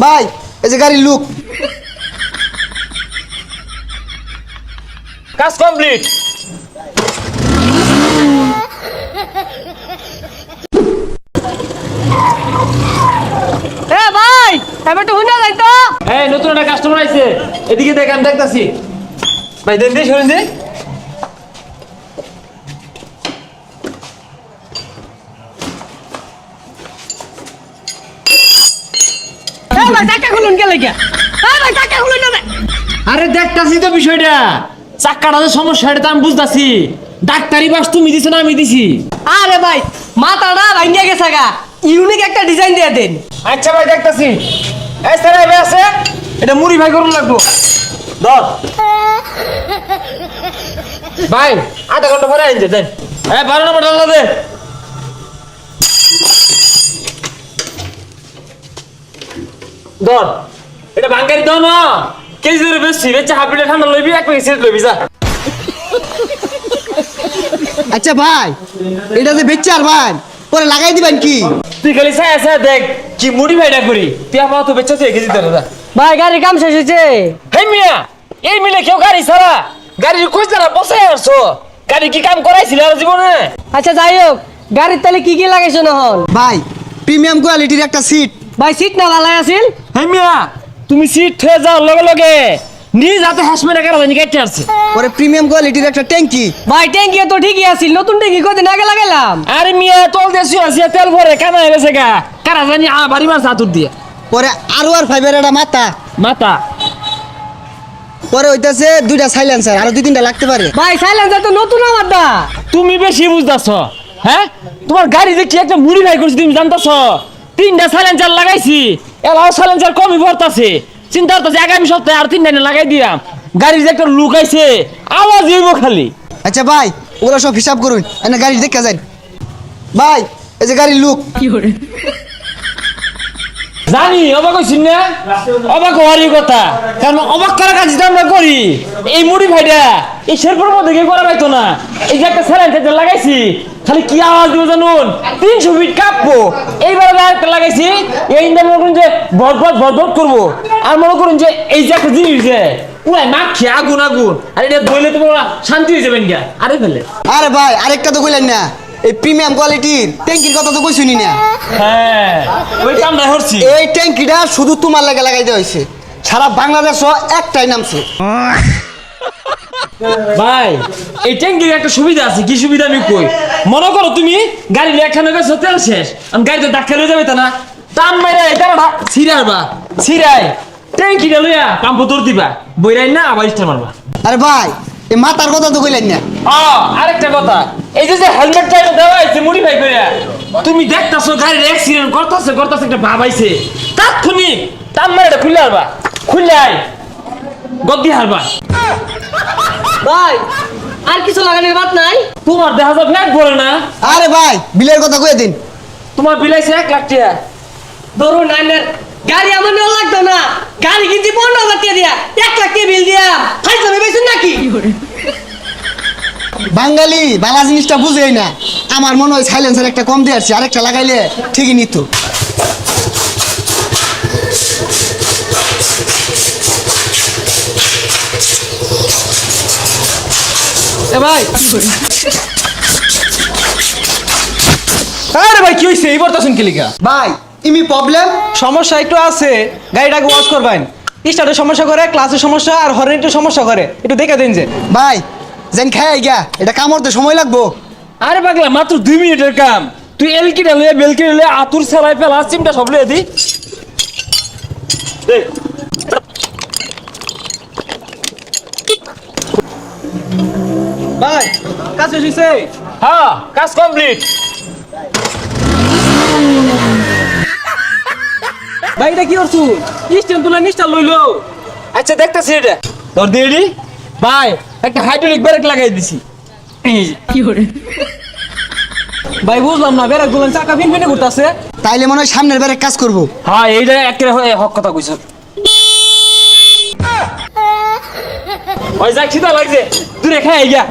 ভাই এই যে গাড়ির লুক। কাজ কমপ্লিট। এ ভাই এবার তো হুনা যাই তো। এই নতুন একটা কাস্টমার আইছে, এদিকে দেখ, আমি দেখতাছি। ভাই দেন দে, শুনুন দে। এ ভাই টাকা খুলুন কে লাগা? এ ভাই টাকা খুলুন না। আরে দেখতাছি তো বিষয়টা, চাক্কাটা যে সমস্যা এটা তো আমি বুঝতাছি। ডাক্তারি বাস তুমি দিছো না আমি দিছি? আরে ভাই মাথাটা ভাঙিয়া গেছে গা, ইউনিক একটা ডিজাইন দিয়ে দেন। আচ্ছা ভাই দেখতাছি। এই স্যার ভাই আছে, এটা মুড়ি ভাই করুন লাগবো। ধর ভাই, আধা ঘন্টা পরে আইন দেন। হ্যাঁ 12 নম্বর ডালা দে। ধর এটা বাঙ্গারি দাও না, কেজি ধরে বেশি বেচে হাফ লিটার ঠান্ডা লইবি, এক প্যাকেট সিগারেট লইবি যা। আচ্ছা ভাই এটা যে বেচার ভাই পরে লাগাই দিবেন কি? তুই খালি চাই আছে দেখ কি মুড়ি ভাইটা করি, তুই আমার তো বেচা কেজি ধরে যা। ভাই গাড়ির কাম শেষ হয়েছে। হে মিয়া, এই মিলে কেউ গাড়ি ছাড়া গাড়ির খোঁজ না বসে আসছো, গাড়ি কি কাম করাইছিল আর জীবনে? আচ্ছা যাই হোক, গাড়ির তাহলে কি কি লাগাইছো না হল? ভাই প্রিমিয়াম কোয়ালিটির একটা সিট। ভাই সিট না ভালো আছিল? হে মিয়া, তুমি সিট হয়ে যাও লগে লগে নিজ হাতে হাসমেরা কারা জানি কেটে আসছে। পরে প্রিমিয়াম কোয়ালিটির একটা ট্যাঙ্কি। ভাই ট্যাঙ্কি তো ঠিকই আছিল, নতুন ট্যাঙ্কি কদিন আগে লাগাইলাম। আরে মিয়া তোল দেশি আছে তেল ভরে কানা হয়ে গেছে গা, কারা জানি বাড়ি মাছ হাতুর দিয়ে পরে আর একটা মাথা। মাথা পরে হইতাছে দুইটা সাইলেন্সার, আরো দুই তিনটা লাগতে পারে। ভাই সাইলেন্সার তো নতুন আমার দা। তুমি বেশি বুঝতাছ। হ্যাঁ তোমার গাড়ি যে কি একটা মুড়ি ভাই করছি তুমি জানতাছ? 3টা সাইলেন্সার লাগাইছি, এলাও সাইলেন্সার কমই ভরতাছে। চিন্তা করতেছি আগামী সপ্তাহে আর 3টা লাগাই দিলাম, গাড়ির যে একটা লুক আইছে আওয়াজ হইব খালি। আচ্ছা ভাই ওগুলো সব হিসাব করুন, এনে গাড়ি দেখা যান। ভাই এই যে গাড়ির লুক। জানি অবাক হইছিস না, অবাক হওয়ারই কথা, কারণ অবাক করার কাজ যেটা আমরা করি এই মুড়ি ভাইটা এই শেরপুর মধ্যে কেউ করা পাইতো না। এই যে একটা স্যালাইন লাগাইছি, খালি কি আওয়াজ দিব জানুন, 300 ফিট কাঁপবো। এইবার একটা লাগাইছি, এই মনে করুন যে বরবট করবো। আর মনে করুন যে এই যে একটা জিনিস যে পুরাই মাখি আগুন আগুন, আর এটা বইলে তো শান্তি হয়ে যাবেন গা। আরে ফেলে আরে ভাই আরেকটা তো কইলেন না, এই প্রিমিয়াম কোয়ালিটির ট্যাঙ্কির কথা তো কইছুনি না। হ্যাঁ ওই কামটা হচ্ছি। এই ট্যাঙ্কিটা শুধু তোমার লাগে লাগাইতে হয়েছে, সারা বাংলাদেশও একটাই নামছে। ভাই এই ট্যাঙ্কির একটা সুবিধা আছে, কি সুবিধা আমি কই। মনে করো তুমি গাড়ি একখানে গেছো, তেল শেষ, আমি গাড়িতে ধাক্কা লয়ে যাবে তা না, টান মাইরা এটা ছিড়াইবা, ছিড়াই ট্যাঙ্কিটা লইয়া পাম্প তোর দিবা, বইরাই না আবার স্টার মারবা। আরে ভাই এই মাথার কথা তো কইলেন না। আরেকটা কথা, এই যে হেলমেটটা দেওয়া হয়েছে মুড়ি ভাই কইরা, তুমি দেখতাছো গাড়ির অ্যাক্সিডেন্ট করতেছে একটা ভাব আইছে, তাৎক্ষণিক টান মাইরা এটা খুলে হারবা, খুললাই গদ্দি হারবা। ভাই আর কিছু লাগানোর বাদ নাই? তোমার দেখা যায় ফ্ল্যাট ভরে না। আরে ভাই বিলের কথা কয়ে দিন। তোমার বিলাইছে 1 লাখ টাকা। ধরুন নাইনের গাড়ি আমার নেওয়া লাগতো না, গাড়ি কিনছি 15,000 টাকা দিয়া, 1 লাখ টাকা বিল দিয়া খাইতে হবে বেশি নাকি? বাঙালি বালা জিনিসটা বুঝেই না। আমার মনে হয় সাইলেন্সার একটা কম দিয়ে আসছে, আরেকটা লাগাইলে ঠিকই নিত। এ ভাই আরে ভাই কি হইছে এই বর্তাছেন কি লিগা? ভাই ইমি প্রবলেম সমস্যা একটু আছে, গাড়িটাকে ওয়াশ করবেন। স্টার্টের সমস্যা করে, ক্লাসের সমস্যা আর হর্নের সমস্যা করে, একটু দেখে দিন যে। ভাই যেন খাই গা, এটা কামড়তে সময় লাগবো। আরে পাগলা মাত্র 2 মিনিটের কাম, তুই এলকিটা লয়ে বেলকিটা লয়ে আতুর সেলাই ফেলা চিমটা সব লয়ে দি। দেখ ভাই কাজ শেষ হইছে? হ্যাঁ কাজ কমপ্লিট। ভাই এটা কি করছু? স্ট্যান্ড তুলে নিস্টার লইলো। আচ্ছা দেখতাছি এটা তোর দিদি ভাই একটা হাইড্রোলিক ব্রেক লাগাই দিছি। এই যে ভাই বুঝলাম না, বেড়া গুলান চাকা ফিনফিনে ঘুরতাছে। তাইলে মনে হয় সামনের বারে কাজ করবো। হ্যাঁ এইটা একেবারে হক কথা কইছ। ওই যাক খিদা লাগছে, দূরে খাই গিয়া।